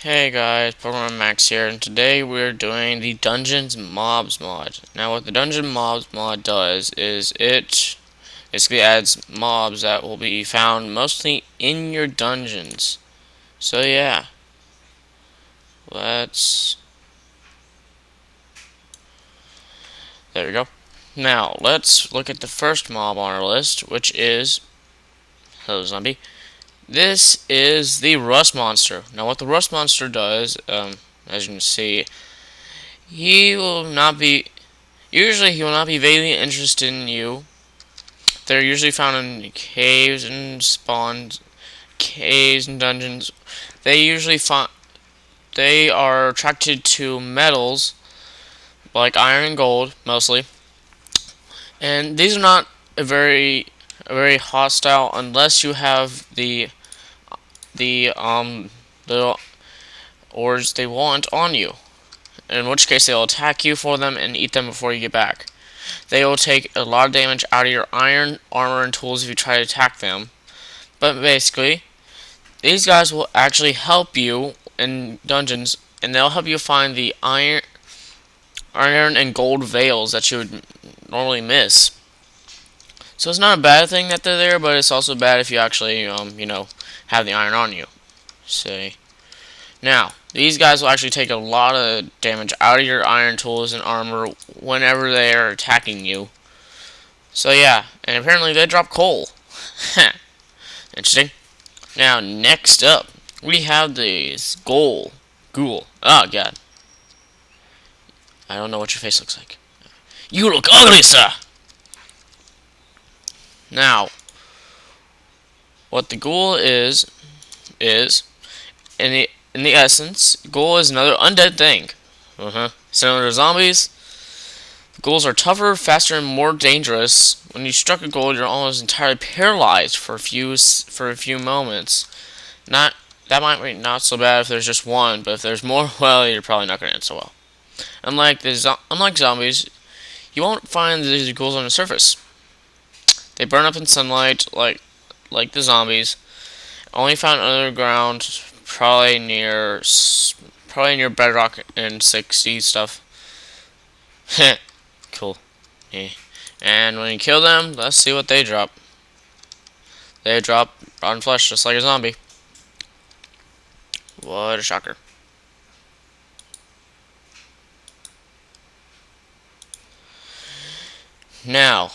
Hey guys, Pokemon Max here, and today we're doing the Dungeons Mobs mod. Now what the Dungeon Mobs mod does is it basically adds mobs that will be found mostly in your dungeons. So yeah, let's... there we go. Now, let's look at the first mob on our list, which is... hello zombie. This is the Rust Monster. Now what the Rust Monster does, as you can see, he will not be vaguely interested in you. They're usually found in caves and dungeons. They are attracted to metals like iron and gold mostly, and these are not a very hostile unless you have the ores they want on you. In which case they'll attack you for them and eat them before you get back. They will take a lot of damage out of your iron, armor, and tools if you try to attack them. But basically, these guys will actually help you in dungeons, and they'll help you find the iron and gold veils that you would normally miss. So it's not a bad thing that they're there, but it's also bad if you actually, have the iron on you. See. Now, these guys will actually take a lot of damage out of your iron tools and armor whenever they are attacking you. So yeah, and apparently they drop coal. Interesting. Now, next up, we have this Ghoul. Oh, God. I don't know what your face looks like. You look ugly, sir! Now, what the Ghoul is in the essence, Ghoul is another undead thing. Similar to zombies, ghouls are tougher, faster, and more dangerous. When you struck a ghoul, you're almost entirely paralyzed for a few moments. That might be not so bad if there's just one, but if there's more, well, you're probably not going to end so well. Unlike zombies, you won't find these ghouls on the surface. They burn up in sunlight like the zombies. Only found underground, probably near bedrock and 60 stuff. Cool. Yeah. And when you kill them, let's see what they drop. They drop rotten flesh just like a zombie. What a shocker. Now,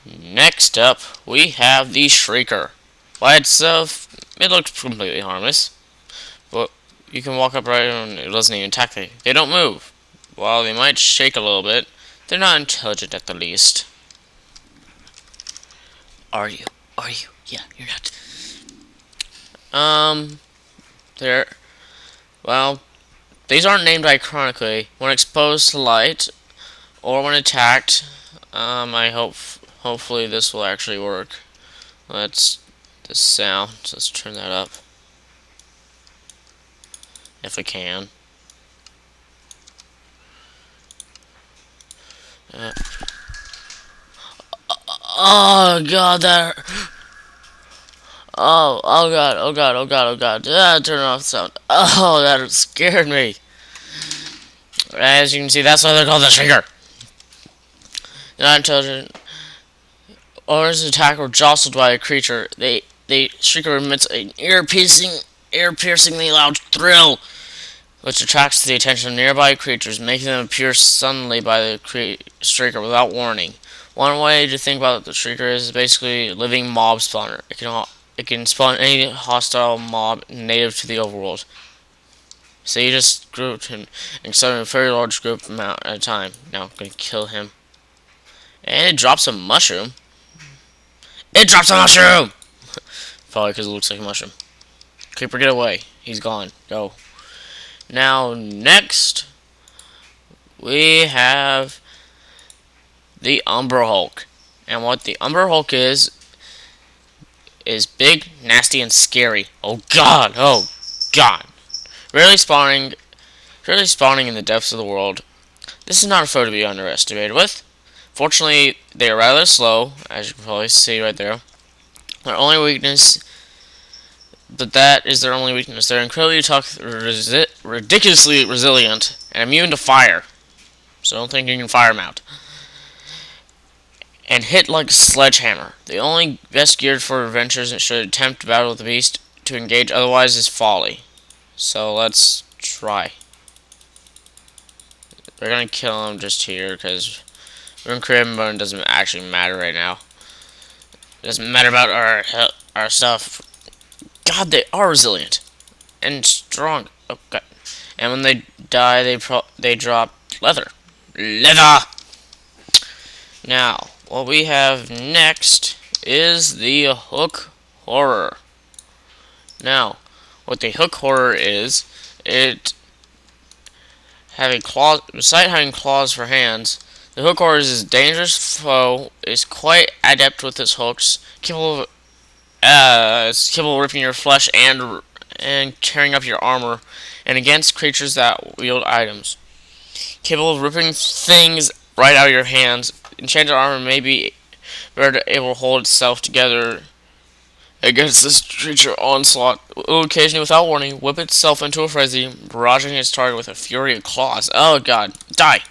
next up, we have the Shrieker. By itself, it looks completely harmless. But you can walk up right and it doesn't even attack you. They don't move. While they might shake a little bit, they're not intelligent at the least. Are you? Yeah, you're not. They're... well, these aren't named iconically. When exposed to light, or when attacked, hopefully this will actually work. Let's turn that up. If we can. Oh god, that hurt. Oh god. Turn off the sound. Oh, that scared me. As you can see, that's why they're called the Shrieker. They're not intelligent. Or as an attack or jostled by a creature, Shrieker emits an ear-piercingly loud thrill, which attracts the attention of nearby creatures, making them appear suddenly by the Shrieker without warning. One way to think about the Shrieker is basically a living mob spawner. It can spawn any hostile mob native to the overworld. So you just grouped him and summon a very large group amount at a time. Now I'm gonna kill him. And it drops a mushroom. Probably because it looks like a mushroom. Creeper, get away. He's gone. Go. Now, next, we have the Umbra Hulk. And what the Umbra Hulk is big, nasty, and scary. Oh god. Rarely spawning in the depths of the world. This is not a foe to be underestimated with. Fortunately, they are rather slow, as you can probably see right there. Their only weakness but that is their only weakness. They're incredibly tough, ridiculously resilient, and immune to fire. So don't think you can fire them out. And hit like a sledgehammer. The only best geared for adventures and should attempt battle with the beast to engage, otherwise is folly. So let's try. We're gonna kill him just here because Rune Crib Bone doesn't actually matter right now. It doesn't matter about our stuff. God, they are resilient and strong. Oh God. And when they die, they drop leather. Leather. Now, what we have next is the Hook Horror. Now, what the Hook Horror is, it having claws. Besides having claws for hands, the Hook Horror is a dangerous foe. Is quite adept with its hooks, capable of ripping your flesh and tearing up your armor, and against creatures that wield items. Capable of ripping things right out of your hands. Enchanted armor may be better able to hold itself together against this creature onslaught. It will occasionally, without warning, whip itself into a frenzy, barraging its target with a fury of claws. Oh God, die!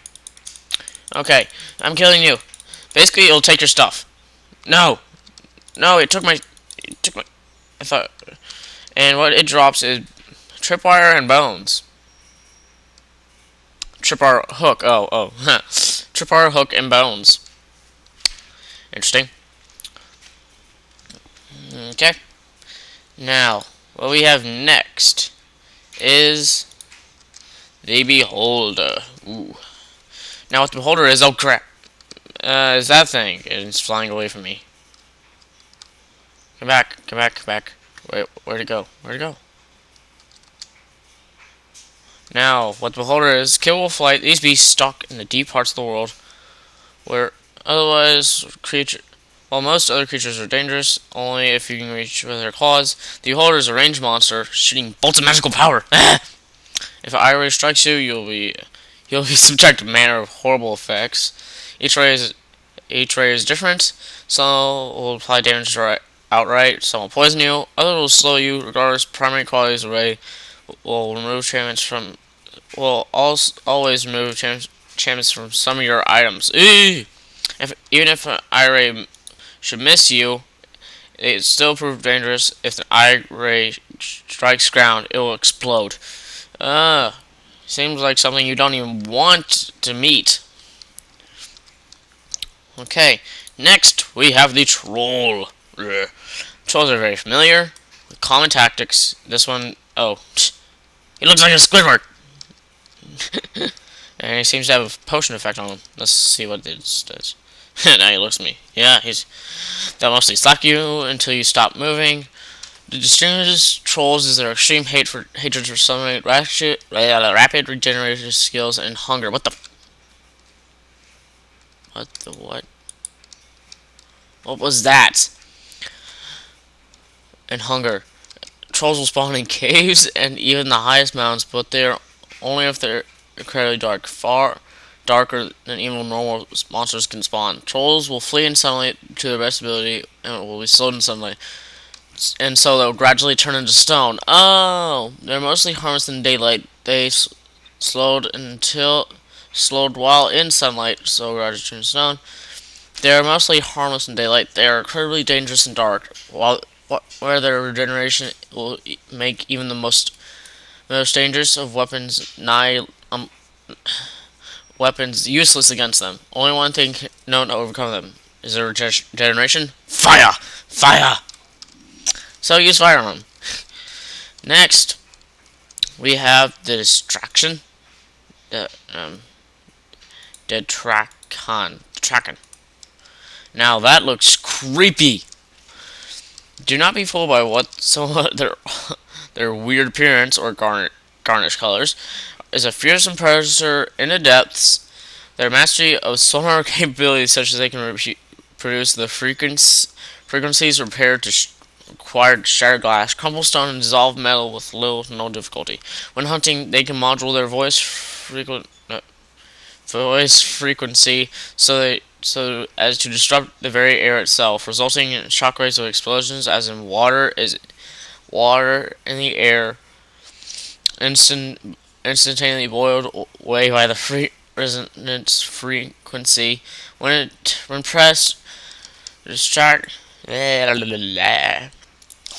Okay, I'm killing you. Basically, it'll take your stuff. No, no, it took my. I thought, and what it drops is tripwire and bones. Tripwire hook. Oh, tripwire hook and bones. Interesting. Okay. Now, what we have next is the Beholder. Ooh. Now, what the Beholder is, oh crap, is that thing. It's flying away from me. Come back, come back, come back. Wait, where'd it go? Where'd it go? Now, what the Beholder is, capable of flight. These beasts stalk in the deep parts of the world, where otherwise while most other creatures are dangerous, only if you can reach with their claws. The Beholder is a ranged monster, shooting bolts of magical power. If an eye ray strikes you, you'll be subject to manner of horrible effects. Each ray is different. Some will apply damage outright. Some will poison you. Others will slow you. Regardless, primary qualities of the ray will remove enchantments from. Will always remove enchantments from some of your items. Even if an eye ray should miss you, it still prove dangerous. If the eye ray strikes ground, it will explode. Seems like something you don't even want to meet. Okay, next we have the Troll. Trolls are very familiar with common tactics. This one, oh, he looks like a Squidward. And he seems to have a potion effect on him. Let's see what this does. Now he looks at me. Yeah, they'll mostly slap you until you stop moving. The distinguishes trolls is their extreme hatred for sunlight, rapid regeneration skills, and hunger. What the? What? What was that? And hunger. Trolls will spawn in caves and even the highest mountains, but they're only if they're incredibly dark. Far darker than even normal monsters can spawn. Trolls will flee in sunlight to their best ability and will be slowed in sunlight. And so they'll gradually turn into stone. Oh, they're mostly harmless in daylight. They slowed while in sunlight, so gradually turn to stone. They are mostly harmless in daylight. They are incredibly dangerous in dark, where their regeneration will make even the most dangerous of weapons weapons useless against them. Only one thing known to overcome them is their regeneration: fire, fire. So use fire on them. Next, we have the Distraction. Detraction. Now that looks creepy. Do not be fooled by their weird appearance or garnish colors. Is a fearsome predator in the depths. Their mastery of sonar capabilities, such as they can produce the frequencies required to shatter glass, crumble stone, and dissolve metal with little to no difficulty. When hunting, they can modulate their voice frequency so as to disrupt the very air itself, resulting in shockwaves of explosions, as in water water in the air instantaneously boiled away by the resonance frequency. When pressed, distract.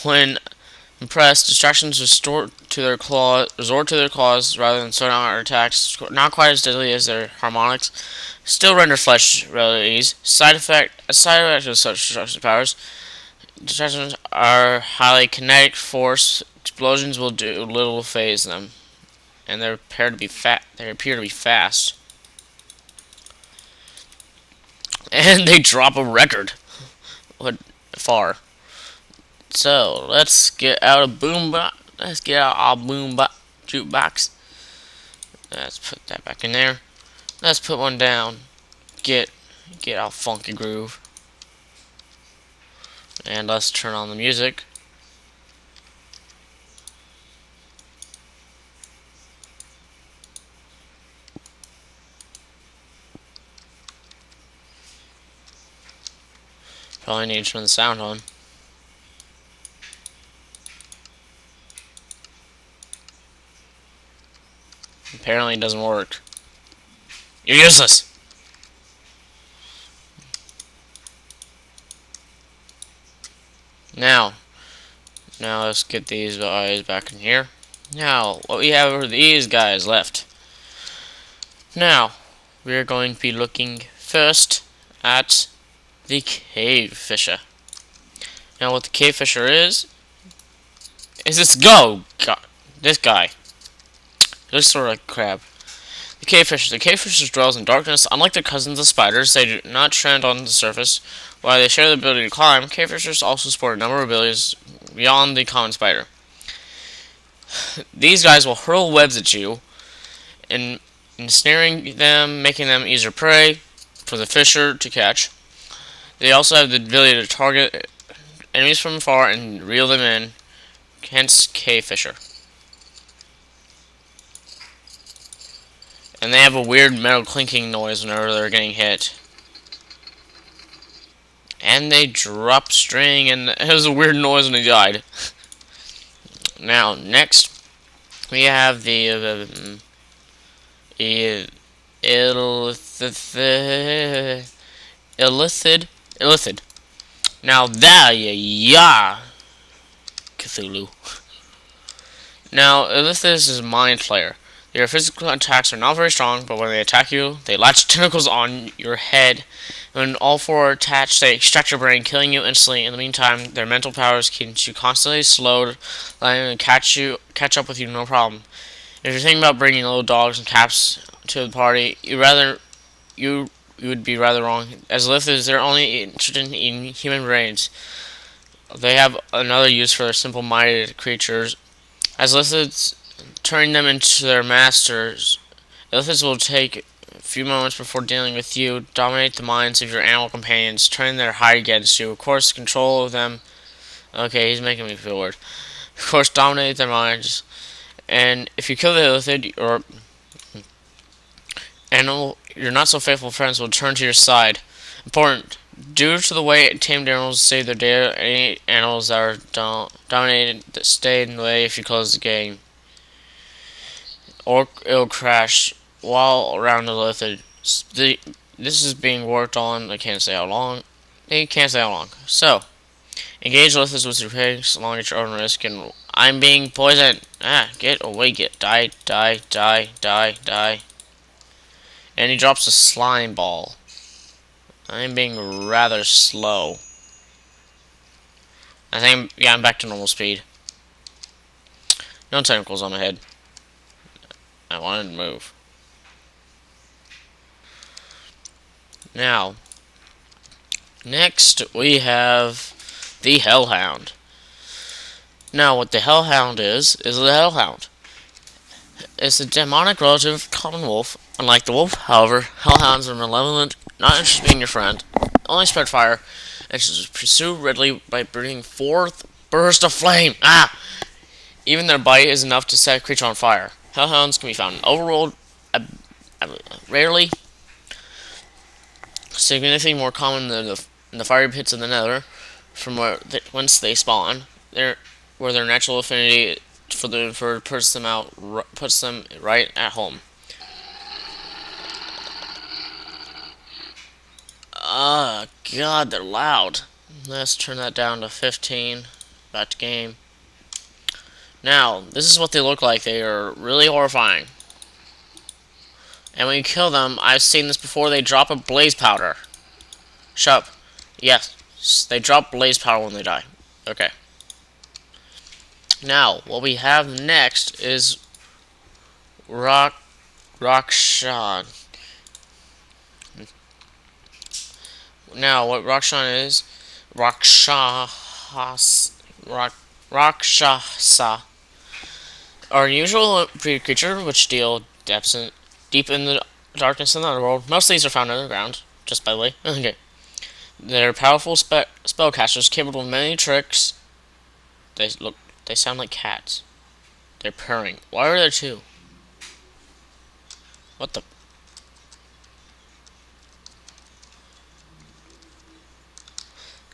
When pressed, distractions resort to their claws rather than slowing down our attacks. Not quite as deadly as their harmonics. Still render flesh relatively easy. A side effect of such destruction powers. Distractions are highly kinetic force. Explosions will do little to phase them, and they appear to be fast. And they drop a record. What far? So let's get out of Boombah. Let's get out our Boombah jukebox. Let's put that back in there. Let's put one down. Get our funky groove. And let's turn on the music. Probably need to turn the sound on. Apparently it doesn't work. You're useless! Now let's get these guys back in here. Now, what we have are these guys left. Now, we're going to be looking first at the Cave Fisher. Now, what the Cave Fisher is this this guy. This sort of crab. The Cave Fisher. The Cave Fisher dwells in darkness. Unlike their cousins, the spiders, they do not trend on the surface. While they share the ability to climb, Cave Fishers also support a number of abilities beyond the common spider. These guys will hurl webs at you, ensnaring them, making them easier prey for the fisher to catch. They also have the ability to target enemies from afar and reel them in, hence Cave Fisher. And they have a weird metal clinking noise whenever they're getting hit. And they drop string, and it was a weird noise when he died. Now, next, we have the Illithid. Now, Cthulhu. Now, Illithid is a mind flayer. Their physical attacks are not very strong, but when they attack you, they latch tentacles on your head. When all four are attached, they extract your brain, killing you instantly. In the meantime, their mental powers keep you constantly slowed, letting them catch up with you no problem. If you're thinking about bringing little dogs and cats to the party, you would be rather wrong. As Lithids, they're only interested in human brains. They have another use for their simple-minded creatures. As Lithids, turning them into their masters, Lithids will take a few moments before dealing with you, dominate the minds of your animal companions, turn their hide against you. Of course, control of them. Okay, he's making me feel weird. Of course, dominate their minds. And if you kill the Illithid, your animal, your not so faithful friends will turn to your side. Important. Due to the way tamed animals save their data, any animals that are dominated stay in the way if you close the game. Or it'll crash while around the Illithid. This is being worked on. They can't say how long. So, engage Illithids with your pigs along at your own risk, and I'm being poisoned. Get away, die. And he drops a slime ball. I'm being rather slow. I think, yeah, I'm back to normal speed. No tentacles on my head. I wanted to move. Now, next we have the Hellhound. Now, what the Hellhound is the Hellhound. It's a demonic relative of common wolf. Unlike the wolf, however, Hellhounds are malevolent, not interested in being your friend, only spread fire, and should pursue readily by breathing forth burst of flame. Even their bite is enough to set a creature on fire. Hellhounds can be found in overworld, rarely, significantly more common than in the fiery pits of the nether, from whence they spawn. where their natural affinity puts them right at home. God, they're loud. Let's turn that down to 15. Back to game. Now, this is what they look like. They are really horrifying. And when you kill them, I've seen this before, they drop a blaze powder. Shut up. Yes, they drop blaze powder when they die. Okay. Now, what we have next is Raksha. Now, what Raksha is, Rakshasa are unusual creature which deal deep in the darkness in the underworld. Most of these are found underground, just by the way. Okay. They're powerful spellcasters capable of many tricks. They sound like cats. They're purring. Why are there two? What the?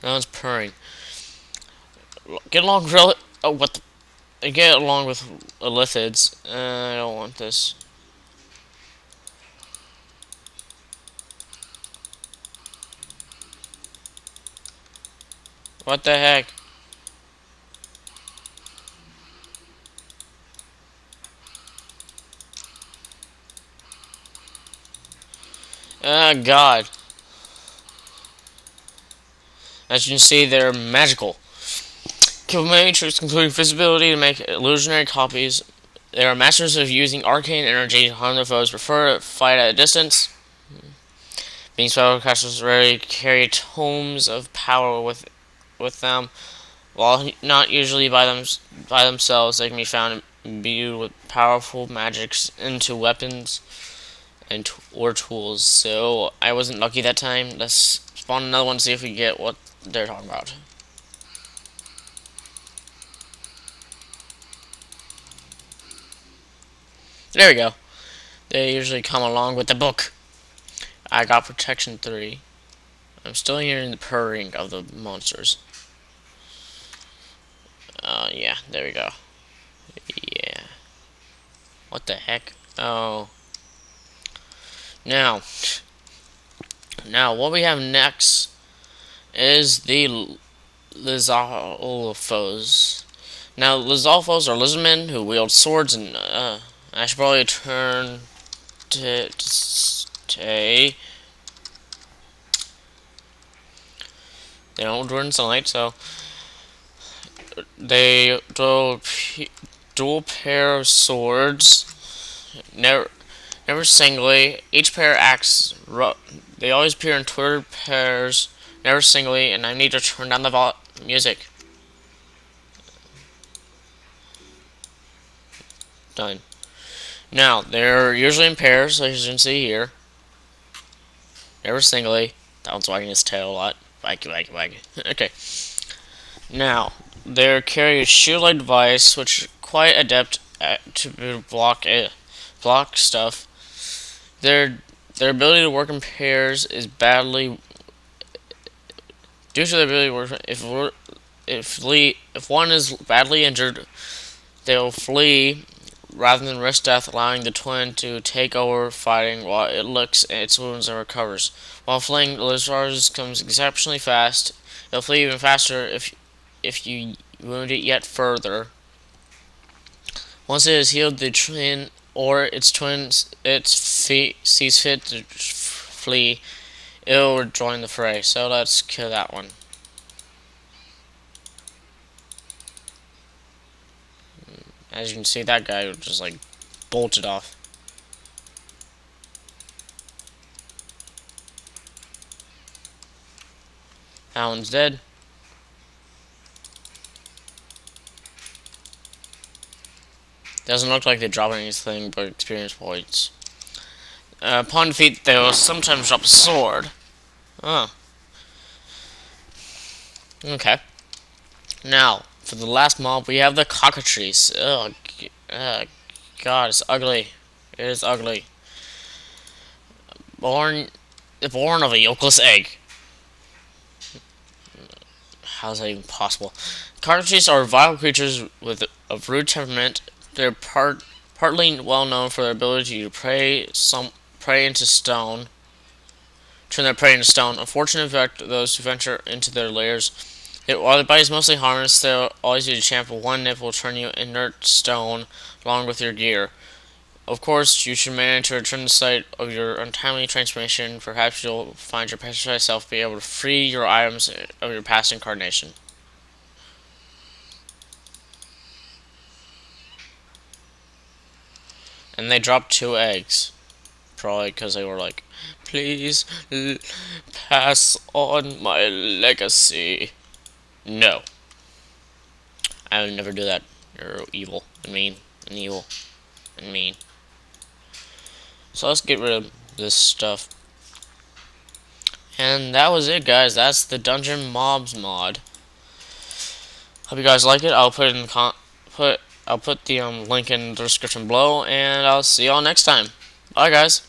No one's purring. Get along, oh, what the? Get along with lithids. I don't want this. What the heck? Oh God. As you can see, they're magical. Kill many tricks, including visibility, to make illusionary copies. They are masters of using arcane energy to harm their foes. Prefer to fight at a distance. Being spellcasters rarely carry tomes of power with them. While not usually by themselves, they can be found imbued with powerful magics into weapons or tools. So I wasn't lucky that time. Let's spawn another one to see if we get what they're talking about. There we go. They usually come along with the book. I got protection 3. I'm still hearing the purring of the monsters. Yeah, there we go. Yeah. What the heck? Oh. Now, what we have next is the Lazaro. Now, Lazaro are lizardmen who wield swords, and I should probably turn to stay. They don't burn sunlight, so they throw dual pair of swords. Never singly. Each pair acts. They always appear in twin pairs, never singly. And I need to turn down the music. Done. Now they're usually in pairs, as you can see here. Never singly. That one's wagging his tail a lot. Wag. Okay. Now they carry a shield-like device, which is quite adept to block stuff. Their ability to work in pairs is badly due to their ability to work. If one is badly injured, they'll flee rather than risk death, allowing the twin to take over fighting while it licks its wounds and recovers. While fleeing, Lazaro comes exceptionally fast. It'll flee even faster if you wound it yet further. Once it is healed, the twin or its twins sees fit to flee, it'll join the fray. So let's kill that one. As you can see, that guy just like bolted off. That one's dead. Doesn't look like they drop anything but experience points. Upon defeat, they will sometimes drop a sword. Oh. Okay. Now, for the last mob, we have the Cockatrice. Oh, God, it's ugly. It is ugly. Born of a yolkless egg. How's that even possible? Cockatrices are vile creatures with a rude temperament. They're partly well known for their ability to prey into stone. Turn their prey into stone. Unfortunately, affect those who venture into their lairs. While their body is mostly harmless, they'll always use a champ. One nip will turn you inert stone along with your gear. Of course, you should manage to return the site of your untimely transformation. Perhaps you'll find your petrified self be able to free your items of your past incarnation. And they dropped 2 eggs. Probably because they were like, please pass on my legacy. No. I would never do that. You're evil and mean and evil and mean. So let's get rid of this stuff. And that was it, guys. That's the Dungeon Mobs mod. Hope you guys like it. I'll put it in the link in the description below, and I'll see y'all next time. Bye, guys.